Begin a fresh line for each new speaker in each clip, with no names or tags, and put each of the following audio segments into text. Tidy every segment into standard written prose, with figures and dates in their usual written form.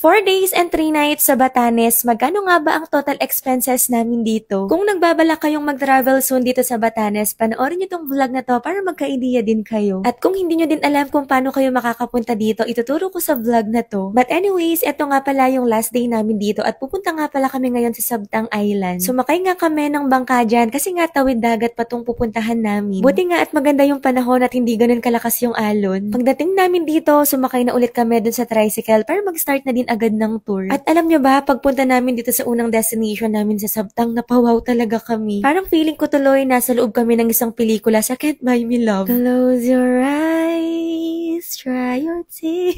4 days and 3 nights sa Batanes, magkano nga ba ang total expenses namin dito? Kung nagbabalak kayong mag-travel soon dito sa Batanes, panoorin nyo tong vlog na to para magka-idea din kayo. At kung hindi nyo din alam kung paano kayo makakapunta dito, ituturo ko sa vlog na to. But anyways, eto nga pala yung last day namin dito at pupunta nga pala kami ngayon sa Sabtang Island. Sumakay nga kami ng bangka dyan kasi nga tawid dagat pa tong pupuntahan namin. Buti nga at maganda yung panahon at hindi ganun kalakas yung alon. Pagdating namin dito, sumakay na ulit kami dun sa tricycle para mag-start na din agad ng tour. At alam nyo ba, pagpunta namin dito sa unang destination namin sa Sabtang, napawaw talaga kami. Parang feeling ko tuloy nasa loob kami ng isang pelikula sa Can't Buy Me Love. Close your eyes, try your teeth.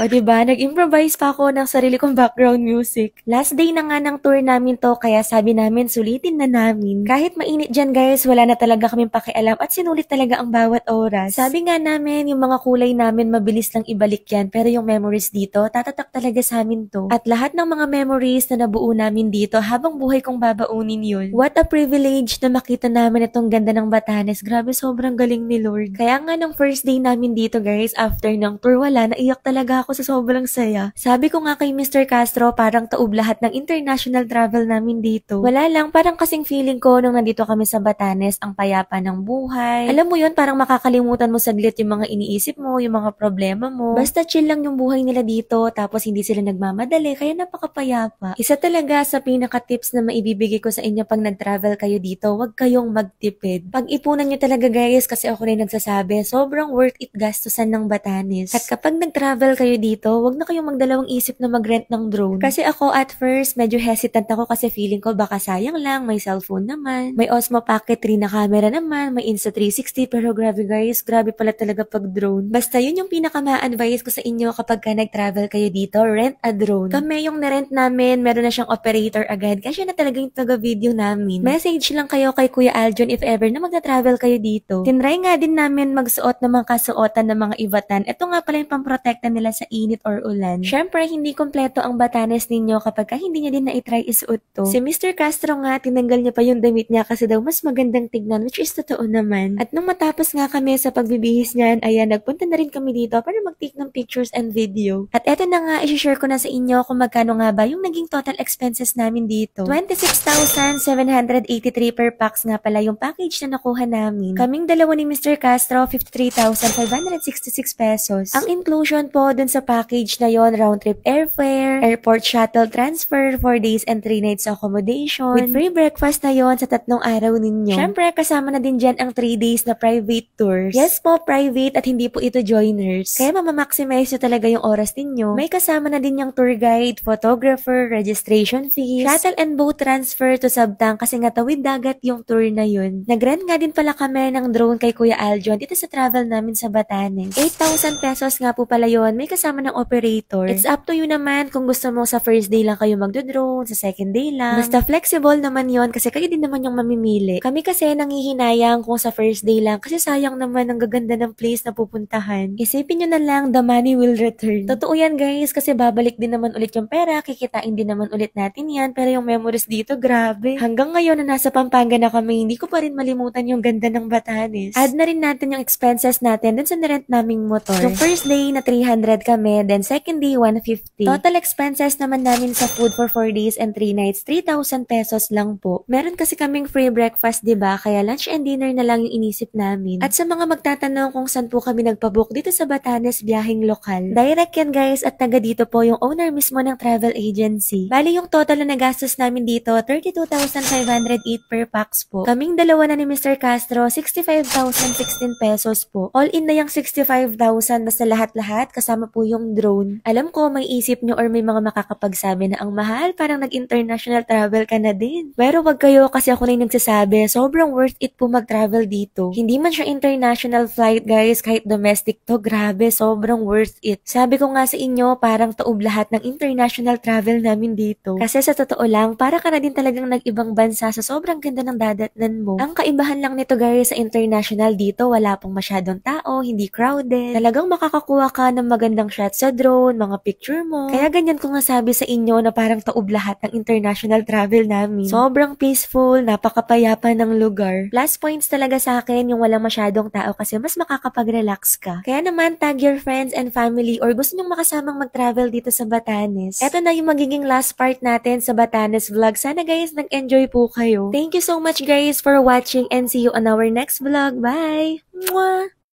O diba, nag-improvise pa ako ng sarili kong background music. Last day na nga ng tour namin to, kaya sabi namin sulitin na namin. Kahit mainit dyan guys, wala na talaga kaming pakialam at sinulit talaga ang bawat oras. Sabi nga namin, yung mga kulay namin mabilis lang ibalik yan, pero yung memories dito, tatatak talaga sa amin to. At lahat ng mga memories na nabuo namin dito, habang buhay kong babaunin yun. What a privilege na makita namin itong ganda ng Batanes. Grabe, sobrang galing ni Lord. Kaya nga ng first day namin dito guys, after ng tour wala, naiyak talaga ako sa sobrang saya. Sabi ko nga kay Mr. Castro, parang taob lahat ng international travel namin dito. Wala lang, parang kasing feeling ko nung nandito kami sa Batanes, ang payapa ng buhay. Alam mo yun, parang makakalimutan mo saglit yung mga iniisip mo, yung mga problema mo. Basta chill lang yung buhay nila dito, tapos hindi sila nagmamadali, kaya napakapayapa. Isa talaga sa pinaka-tips na maibibigay ko sa inyo pag nag-travel kayo dito, huwag kayong magtipid. Pag-ipunan nyo talaga guys, kasi ako na nagsasabi, sobrang worth it gastusan ng Batanes. At kapag nag-travel kayo dito, wag na kayong magdalawang isip na mag-rent ng drone. Kasi ako at first, medyo hesitant ako kasi feeling ko baka sayang lang, may cellphone naman, may Osmo Pocket 3 na camera naman, may Insta360, pero grabe guys, grabe pala talaga pag drone. Basta yun yung pinaka-ma-advise ko sa inyo kapag ka nag-travel kayo dito, rent a drone. Kami yung na-rent namin, meron na siyang operator agad, kasi na talaga yung taga-video namin. Message lang kayo kay Kuya Aljon if ever na mag-travel kayo dito. Tinry nga din namin magsuot ng mga kasuotan ng mga ibatan. Ito nga pala yung pamprotekta nila sa init or ulan. Syempre, hindi kompleto ang Batanes ninyo kapag hindi niya din na-try isuot to. Si Mr. Castro nga, tinanggal niya pa yung damit niya kasi daw mas magandang tignan, which is totoo naman. At nung matapos nga kami sa pagbibihis niyan, ayan, nagpunta na rin kami dito para mag-take ng pictures and video. At eto na nga, i-share ko na sa inyo kung magkano nga ba yung naging total expenses namin dito. 26,783 per pax nga pala yung package na nakuha namin. Kaming dalawa ni Mr. Castro, 53,566 pesos. Ang inclusion po dun sa package na yon, round trip airfare, airport shuttle transfer, 4 days and 3 nights accommodation, with free breakfast na yon sa 3 araw ninyo. Syempre, kasama na din dyan ang 3 days na private tours. Yes po, private at hindi po ito joiners. Kaya mamamaximize nyo talaga yung oras ninyo. May kasama na din yung tour guide, photographer, registration fees, shuttle and boat transfer to Sabtang kasi nga tawid dagat yung tour na yun. Nag-rent nga din pala kami ng drone kay Kuya Aljon dito sa travel namin sa Batanes. 8,000 pesos nga po pala yun. May kasama ng operator. It's up to you naman kung gusto mo sa first day lang kayo magdo-drone, sa second day lang. Basta flexible naman yon kasi kayo din naman yung mamimili. Kami kasi nanghihinayang kung sa first day lang kasi sayang naman ang gaganda ng place na pupuntahan. Isipin nyo na lang, the money will return. Totoo yan guys kasi babalik din naman ulit yung pera, kikitain din naman ulit natin yan, pero yung memories dito, grabe. Hanggang ngayon na nasa Pampanga na kami, hindi ko pa rin malimutan yung ganda ng Batanes. Add na rin natin yung expenses natin dun sa nirent naming motor. Yung first day na 300 kami, then second day 150. Total expenses naman namin sa food for 4 days and 3 nights, 3,000 pesos lang po. Meron kasi kaming free breakfast, diba? Kaya lunch and dinner na lang yung inisip namin. At sa mga magtatanong kung saan po kami nagpabook dito sa Batanes, biyaheng lokal. Direct yan guys at taga dito po yung owner mismo ng travel agency. Bali yung total na nagastos namin dito, 32,508 per pax po. Kaming dalawa na ni Mr. Castro, 65,016 pesos po. All in na yung 65,000 basta lahat-lahat kasama po yung drone. Alam ko may isip nyo or may mga makakapagsabi na ang mahal, parang nag-international travel ka na din. Pero wag kayo kasi ako na yung nagsasabi, sobrang worth it po mag-travel dito. Hindi man siya international flight guys, kahit domestic to, grabe, sobrang worth it. Sabi ko nga sa inyo, parang taob lahat ng international travel namin dito. Kasi sa totoo lang, para ka na din talagang nag-ibang bansa sa sobrang ganda ng dadatnan mo. Ang kaibahan lang nito guys sa international dito, wala pong masyadong tao, hindi crowded. Talagang makakakuha ka ng magandang magandang shot sa drone, mga picture mo. Kaya ganyan ko nga sabi sa inyo na parang taob lahat ng international travel namin. Sobrang peaceful, napakapayapa ng lugar. Plus points talaga sa akin yung walang masyadong tao kasi mas makakapag-relax ka. Kaya naman, tag your friends and family or gusto nyong makasamang mag-travel dito sa Batanes. Eto na yung magiging last part natin sa Batanes vlog. Sana guys, nag-enjoy po kayo. Thank you so much guys for watching and see you on our next vlog. Bye! Mwah!